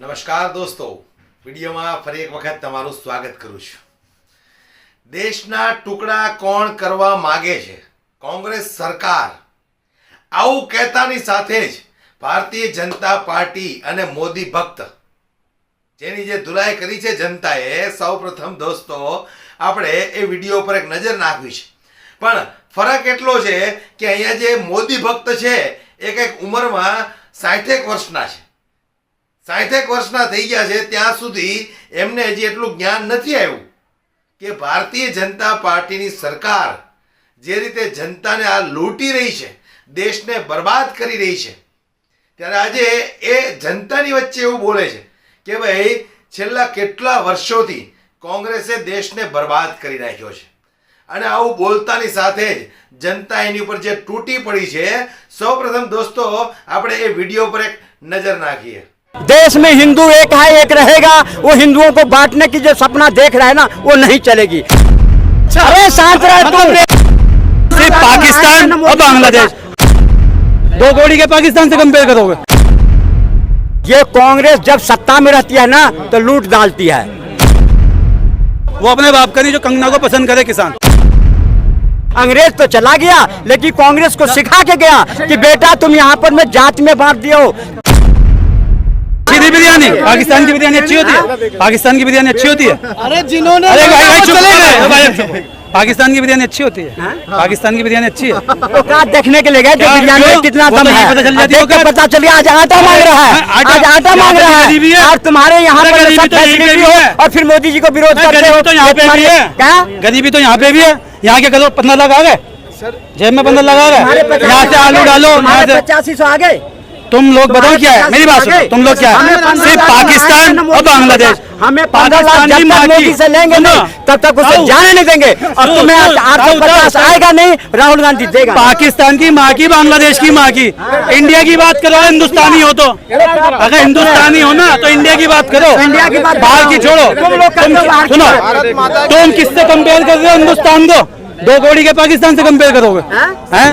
નમસ્કાર દોસ્તો, વિડીયોમાં ફરી એક વખત તમારું સ્વાગત કરું છું. દેશના ટુકડા કોણ કરવા માગે છે? કોંગ્રેસ સરકાર. આવું કહેતાની સાથે જ ભારતીય જનતા પાર્ટી અને મોદી ભક્ત જેની જે ધુલાઈ કરી છે જનતાએ, સૌપ્રથમ દોસ્તો આપણે એ વિડીયો પર એક નજર નાખવી છે. પણ ફરક એટલો છે કે અહીંયા જે મોદી ભક્ત છે એ કંઈક ઉંમરમાં 60 વર્ષના છે. 60 વર્ષના થઈ ગયા છે, ત્યાં સુધી એમને હજી એટલું જ્ઞાન નથી આવ્યું કે ભારતીય જનતા પાર્ટીની સરકાર જે રીતે જનતાને આ લૂંટી રહી છે, દેશને બરબાદ કરી રહી છે, ત્યારે આજે એ જનતાની વચ્ચે એવું બોલે છે કે ભાઈ છેલ્લા કેટલા વર્ષોથી કોંગ્રેસે દેશને બરબાદ કરી નાખ્યો છે. અને આવું બોલતાની સાથે જ જનતા એની ઉપર જે તૂટી પડી છે, સૌપ્રથમ દોસ્તો આપણે એ વિડીયો પર એક નજર નાખીએ. देश में हिंदू एक है, एक रहेगा. वो हिंदुओं को बांटने की जो सपना देख रहा है ना, वो नहीं चलेगी. अरे शांत रहे तुम. सिर्फ पाकिस्तान और बांग्लादेश, दो गोली के पाकिस्तान से कंपेयर करोगे? ये कांग्रेस जब सत्ता में रहती है ना तो लूट डालती है. वो अपने बाप का नहीं जो कंगना को पसंद करे किसान. अंग्रेज तो चला गया, लेकिन कांग्रेस को सिखा के गया कि बेटा तुम यहाँ पर मैं जात में बांट दियो. सीधी बिरयानी, पाकिस्तान की बिरयानी अच्छी होती है. पाकिस्तान की बिरयानी अच्छी होती है. अरे जिन्होंने पाकिस्तान की बिरयानी अच्छी होती है. पाकिस्तान की बिरयानी अच्छी है. तो कहा देखने के लिए गए कि बिरयानी में कितना दम है. देख के पता चल गया आज आटा मांग रहा है. आज आटा मांग रहा है. और तुम्हारे यहाँ पर सब फैसिलिटी हो और फिर मोदी जी को विरोध करते हो. तो यहाँ पे भी है. क्या गरीबी तो यहाँ पे भी है. यहाँ के करो 15 लाख आ गए जेब में, 15 लाख आ गए. यहाँ से आलू डालो, 85 आ गए. तुम लोग बताओ क्या है? मेरी बात सुनो, तुम लोग क्या है? सिर्फ पाकिस्तान और बांग्लादेश. हमें 15 लाख जब तक मोदी से लेंगे नहीं तब तक उसे जाने नहीं देंगे. और तुम्हें 850 आएगा नहीं, राहुल गांधी देगा. पाकिस्तान की माँ की, बांग्लादेश की माँ की. इंडिया की बात करो हिंदुस्तानी हो तो. अगर हिंदुस्तानी हो ना तो इंडिया की बात करो. इंडिया की बात बाहर की छोड़ो. सुनो, तुम किससे कंपेयर कर रहे हो हिंदुस्तान को? दो गोली के पाकिस्तान से कंपेयर करोगे? हैं?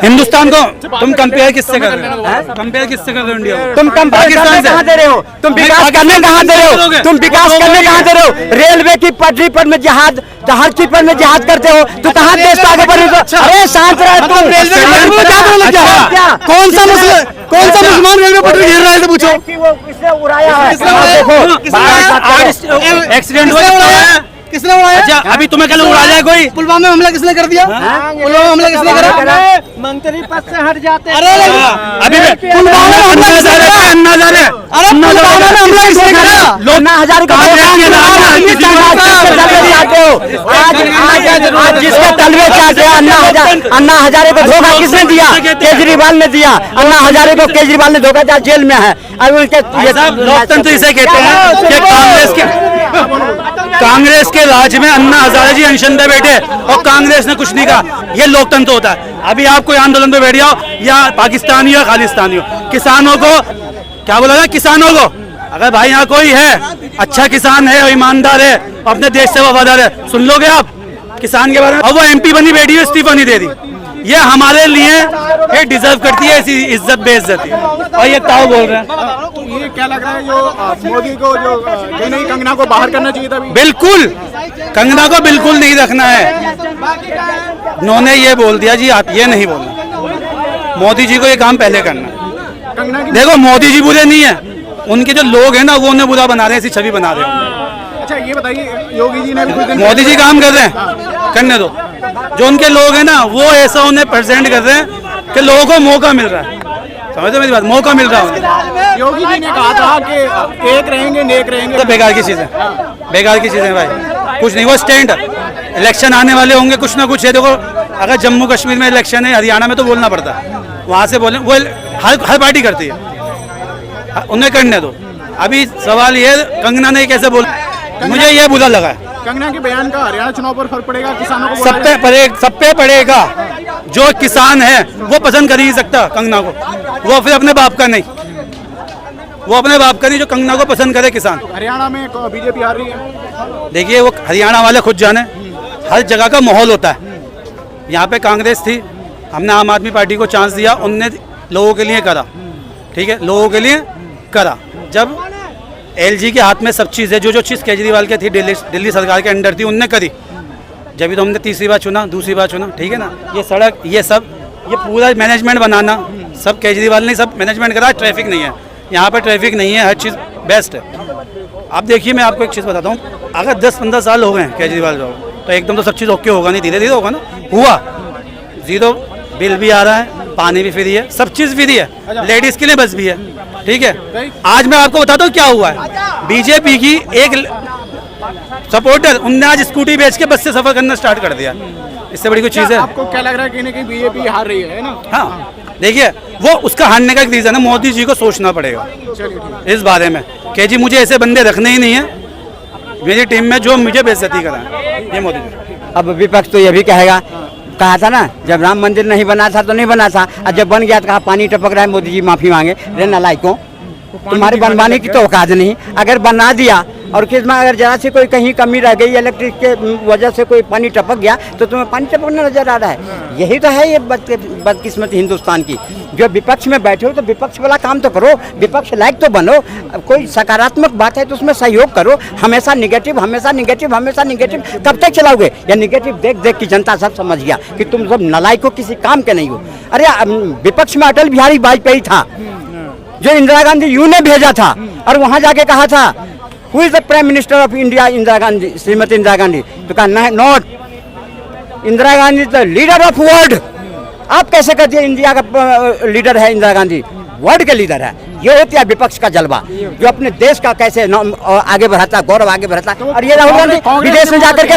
हिंदुस्तान को तुम कंपेयर किससे कर रहे हो? कंपेयर किससे कर रहे हो इंडिया को? तुम पाकिस्तान से कहाँ दे रहे हो? तुम विकास करने कहाँ दे रहे हो? तुम विकास करने कहाँ दे रहे हो? रेलवे की पटरी पर में जहाज, हर चीज पर में जहाज करते हो तो कहाँ देश आगे बढ़े? अरे शांत रहे तुम. कौन सा मुसलमान रेलवे पटरी घेर रहा है? पूछो किसने उड़ाया है? देखो एक्सीडेंट हुआ, किसने उड़ाया? अच्छा अभी तुम्हें कल उड़ा जाए कोई? पुलवामा में हमला किसने कर दिया? पुलवामा में हमला किसने करा? मंत्री पद से हट जाते. अरे अभी पुलवामा में हमला किसने करा? अन्ना हजारे. अरे पुलवामा में हमला किसने करा? अन्ना हजारे को आज जिसके तलवे चाहते हैं अन्ना हजारे को धोखा किसने दिया? केजरीवाल ने दिया. अन्ना हजारे को केजरीवाल ने धोखा दिया, जेल में है. अब उनके लोकतंत्र इसे कहते हैं कि कांग्रेस के राज में अन्ना हजारे जी अनशन पे बैठे और कांग्रेस ने कुछ नहीं कहा. ये लोकतंत्र होता है. अभी आप कोई आंदोलन पे बैठ जाओ, या पाकिस्तानी हो या खालिस्तानी हो, किसानों को क्या बोला? किसानों को अगर भाई यहाँ कोई है अच्छा किसान है और ईमानदार है, अपने देश से वफादार है, सुन लोगे आप किसान के बारे में? और वो MP बनी बैठी है, इस्तीफा नहीं दे रही. ये हमारे लिए ये डिजर्व करती है ऐसी इज्जत बेइज्जती. और ये ताऊ बोल रहे हैं. ये क्या लग रहा है जो मोदी को जो नहीं कंगना को बाहर करना चाहिए था? बिल्कुल कंगना को बिल्कुल नहीं रखना है. उन्होंने ये बोल दिया जी, आप ये नहीं बोलना. मोदी जी को ये काम पहले करना. देखो मोदी जी बुरे नहीं है, उनके जो लोग हैं ना वो उन्हें बुरा बना रहे हैं, ऐसी छवि बना रहे हैं. अच्छा ये बताइए, योगी जी ने भी कुछ दिन मोदी जी काम कर रहे हैं, करने दो. जो उनके लोग हैं ना वो ऐसा उन्हें प्रेजेंट कर रहे हैं कि लोगों को मौका मिल रहा है. समझते मेरी बात? मौका मिल रहा है. योगी जी ने कहा था कि एक रहेंगे नेक रहेंगे. तो बेकार की चीज़ है, बेकार की चीज़ है भाई. कुछ नहीं, वो स्टैंड. इलेक्शन आने वाले होंगे, कुछ ना कुछ है. देखो अगर जम्मू कश्मीर में इलेक्शन है, हरियाणा में तो बोलना पड़ता है. वहाँ से बोले, वो हर पार्टी करती है, उन्हें करने दो. अभी सवाल ये कंगना ने कैसे बोल, मुझे ये बुरा लगा है. कंगना के बयान का हरियाणा चुनाव पर फर्क पड़ेगा? किसानों को सब पे पड़ेगा. जो किसान है वो पसंद कर ही सकता कंगना को. वो फिर अपने बाप का नहीं, वो अपने बाप का नहीं जो कंगना को पसंद करे किसान. हरियाणा में बीजेपी हार रही है. देखिए वो हरियाणा वाले खुद जाने, हर जगह का माहौल होता है. यहाँ पे कांग्रेस थी, हमने आम आदमी पार्टी को चांस दिया, उनने लोगों के लिए करा. ठीक है, लोगों के लिए करा. जब एलजी के हाथ में सब चीज़ है, जो चीज़ केजरीवाल के थी दिल्ली सरकार के अंडर थी उनने करी, जब तो हमने तीसरी बार चुना, दूसरी बार चुना, ठीक है ना। ये सड़क, ये सब, ये पूरा मैनेजमेंट बनाना सब केजरीवाल ने सब मैनेजमेंट करा। ट्रैफिक नहीं है यहाँ पर, ट्रैफिक नहीं है, हर चीज़ बेस्ट है। आप देखिए, मैं आपको एक चीज़ बताता हूँ, अगर 10-15 साल हो गए हैं केजरीवाल जो, तो एकदम तो सब चीज़ ओके होगा नहीं, धीरे धीरे होगा ना। हुआ, 0 बिल भी आ रहा है, पानी भी फ्री है, सब चीज़ फ्री है, लेडीज़ के लिए बस भी है, ठीक है। आज मैं आपको बताता हूँ क्या हुआ है। बीजेपी की एक सपोर्टर, उनने आज स्कूटी बेच के बस से सफर करना स्टार्ट कर दिया। इससे बड़ी कोई चीज़ है? आपको क्या लग रहा है, कहीं ना कहीं बीजेपी हार रही है ना? हाँ, देखिए, वो उसका हारने का एक रीज़न है, मोदी जी को सोचना पड़ेगा इस बारे में कि जी मुझे ऐसे बंदे रखने ही नहीं है मेरी टीम में जो मुझे बेइज्जती कराएं, ये मोदी जी। अब विपक्ष तो ये भी कहा था ना, जब राम मंदिर नहीं बना था तो नहीं बना था, और जब बन गया तो कहा पानी टपक रहा है, मोदी जी माफी मांगे। रे नालायकों, तुम्हारे बनवाने की तो औकात नहीं। अगर बना दिया और किसमें अगर जरा से कोई कहीं कमी रह गई, इलेक्ट्रिक के वजह से कोई पानी टपक गया, तो तुम्हें पानी टपकना नजर आ रहा है। यही तो है ये बदकिस्मती हिंदुस्तान की। जो विपक्ष में बैठे हो तो विपक्ष वाला काम तो करो, विपक्ष लायक तो बनो। कोई सकारात्मक बात है तो उसमें सहयोग करो। हमेशा निगेटिव, हमेशा निगेटिव, हमेशा निगेटिव कब तक चलाओगे? या निगेटिव देख देख की जनता सब समझ गया कि तुम सब नालायक हो, किसी काम के नहीं हो। अरे विपक्ष में अटल बिहारी वाजपेयी था, जो इंदिरा गांधी यू ने भेजा था, और वहां जाके कहा था who is the prime minister of India, Indira Gandhi, Shrimati Indira Gandhi. तो कहा not Indira Gandhi, the leader of world. आप कैसे कहते हैं इंडिया का लीडर है इंदिरा गांधी? वर्ल्ड के लीडर है। ये होती है विपक्ष का जलवा, जो अपने देश का कैसे आगे बढ़ाता है, गौरव आगे बढ़ाता है। और ये राहुल गांधी विदेश में जाकर के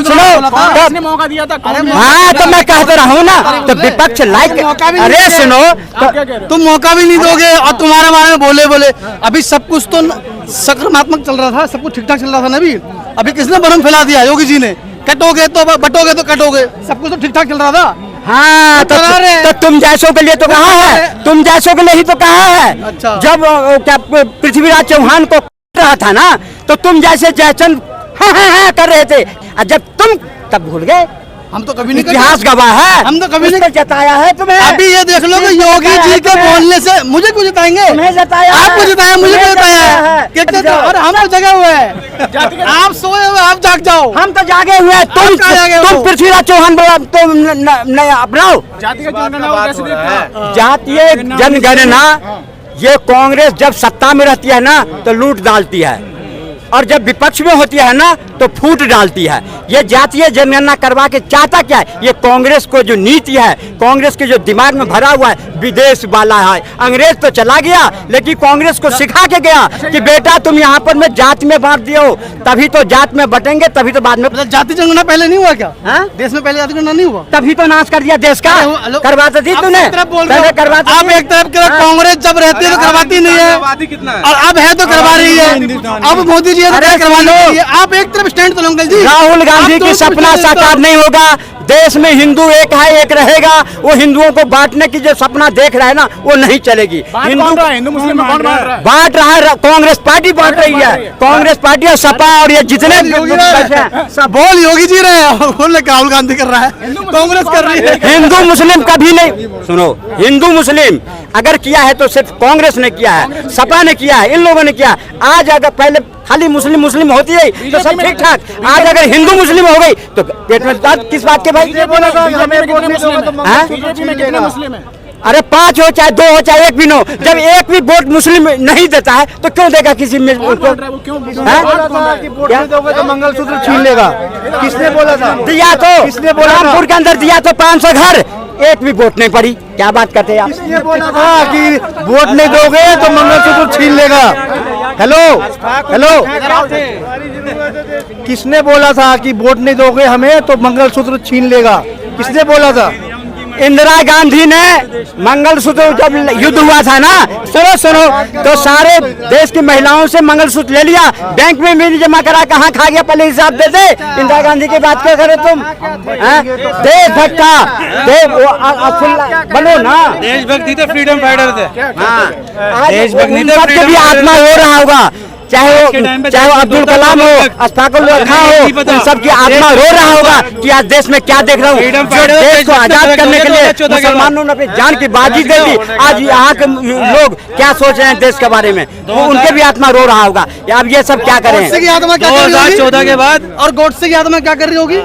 सुनो मौका दिया था। हाँ, तो मैं कहते रहा हूँ ना, तो विपक्ष लाइक, अरे सुनो, तुम मौका भी नहीं दोगे और तुम्हारे बारे में बोले अभी सब कुछ तो सकारात्मक चल रहा था, सब कुछ ठीक ठाक चल रहा था ना। अभी किसने भ्रम फैला दिया? योगी जी ने। कटोगे तो बटोगे तो कटोगे, सब कुछ तो ठीक ठाक चल रहा था। हाँ, तो तुम जैसों के लिए तो कहा है, तुम जैसों के लिए ही तो कहा है। अच्छा। जब क्या पृथ्वीराज चौहान को रहा था ना, तो तुम जैसे जयचंद हाँ कर रहे थे, और जब तुम तब भूल गए। हम तो कभी नहीं, इतिहास गवाह है, हम तो कभी नहीं जताया है तुम्हें। अभी ये देख लो कि योगी जी के बोलने से मुझे क्यों जिताएंगे? तुम्हें जताया, आपको जिताया, मुझे क्यों जिताया? और हम तो जगे हुए हैं, आप सोए हुए, आप जाग जाओ। हम तो जागे हुए हैं। तुम पृथ्वीराज चौहान बोला तुम नहीं अपनाओ। जातीय जनगणना, ये कांग्रेस जब सत्ता में रहती है ना तो लूट डालती है, और जब विपक्ष में होती है ना तो फूट डालती है। ये जातीय जनगणना करवा के चाहता क्या है? ये कांग्रेस को जो नीति है, कांग्रेस के जो दिमाग में भरा हुआ है, विदेश वाला है। अंग्रेज तो चला गया, लेकिन कांग्रेस को सिखा के गया कि बेटा तुम यहाँ पर में जात में बांट दियो, तभी तो जात में बटेंगे, तभी तो बाद में। जाति जनगणना पहले नहीं हुआ क्या? हाँ? देश में पहले जाति जनगणना नहीं हुआ, तभी तो नाश कर दिया देश का। करवाती थी तूने, करवाती। आप एक तरफ कांग्रेस जब रहती है तो करवाती नहीं है, और अब है तो करवा रही है। अब मोदी जी करवा लो। आप एक तरफ स्टैंड तो लोगे जी। राहुल गांधी की सपना साकार नहीं होगा। देश में हिंदू एक है, एक रहेगा। वो हिंदुओं को बांटने की जो सपना देख रहा है ना, वो नहीं चलेगी। हिंदू मुस्लिम में कौन बांट रहा है? बांट रहा है, कांग्रेस पार्टी बांट रही है। कांग्रेस पार्टी और सपा और ये जितने सब बोल योगी जी रहे हैं, बोल राहुल गांधी कर रहा है, कांग्रेस कर रही है। हिंदू मुस्लिम कभी नहीं, सुनो, हिंदू मुस्लिम अगर किया है तो सिर्फ कांग्रेस ने किया है, सपा ने किया है, इन लोगों ने किया। आज अगर पहले खाली मुस्लिम मुस्लिम होती है तो सब ठीक ठाक, आज अगर हिंदू मुस्लिम हो गई तो पेट में दर्द किस बात के भाई? अरे 5 हो चाहे 2 हो चाहे 1 भी हो, जब एक भी वोट मुस्लिम नहीं देता है तो क्यों देगा किसी में? मंगलसूत्र छीन लेगा, किसने बोला था? दिया तो किसने बोला? रामपुर के अंदर दिया तो 500 घर, एक भी वोट नहीं पड़ी। क्या बात करते हैं आप? किसने बोला था कि वोट नहीं दोगे तो मंगलसूत्र छीन लेगा? हेलो, किसने बोला था कि वोट नहीं दोगे हमें तो मंगलसूत्र छीन लेगा? किसने बोला था? इंदिरा गांधी ने मंगलसूत्र, जब युद्ध हुआ था ना, सुनो तो सारे देश की महिलाओं से मंगलसूत्र ले लिया, बैंक में भी जमा करा, कहाँ खा गया पहले हिसाब दे दे। इंदिरा गांधी की बात क्या करे तुम? देशभक्ता बनो ना। देशभक्ति तो फ्रीडम फाइटर थे। हाँ, देशभक्ति भी आत्मा हो रहा होगा। चाहे वो अब्दुल कलाम हो, अशफाक उल्ला खां हो, उन सबकी आत्मा रो रहा होगा कि आज देश में क्या देख रहा हूँ। जो देश को आजाद करने के लिए मुसलमानों ने अपनी जान की बाजी दे दी, आज यहाँ के लोग क्या सोच रहे हैं देश के बारे में, वो उनके भी आत्मा रो रहा होगा। अब ये सब क्या करें? गोडसे की आत्मा क्या कर रही होगी 2014 के बाद, और गोडसे की आत्मा क्या कर रही होगी?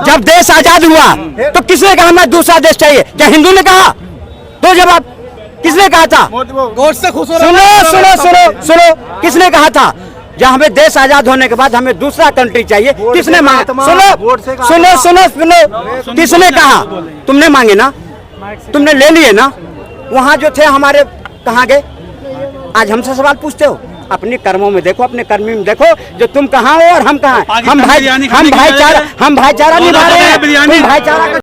जब देश आजाद हुआ तो किसने कहा हमें दूसरा देश चाहिए? क्या हिंदू ने कहा? तो जवाब किसने कहा था? गोडसे खुश हो रहा सुनो सुनो सुनो सुनो, किसने कहा था जब हमें देश आजाद होने के बाद हमें दूसरा कंट्री चाहिए? किसने मांगा? सुनो सुनो सुनो सुनो, किसने कहा? तुमने मांगे ना, तुमने ले लिए ना। वहां जो थे हमारे कहाँ गए? आज हमसे सवाल पूछते हो? अपने कर्मों में देखो, अपने कर्मी में देखो, जो तुम कहाँ हो और हम कहाँ हैं। हम भाईचारा निभा रहे हैं, तुम भाईचारा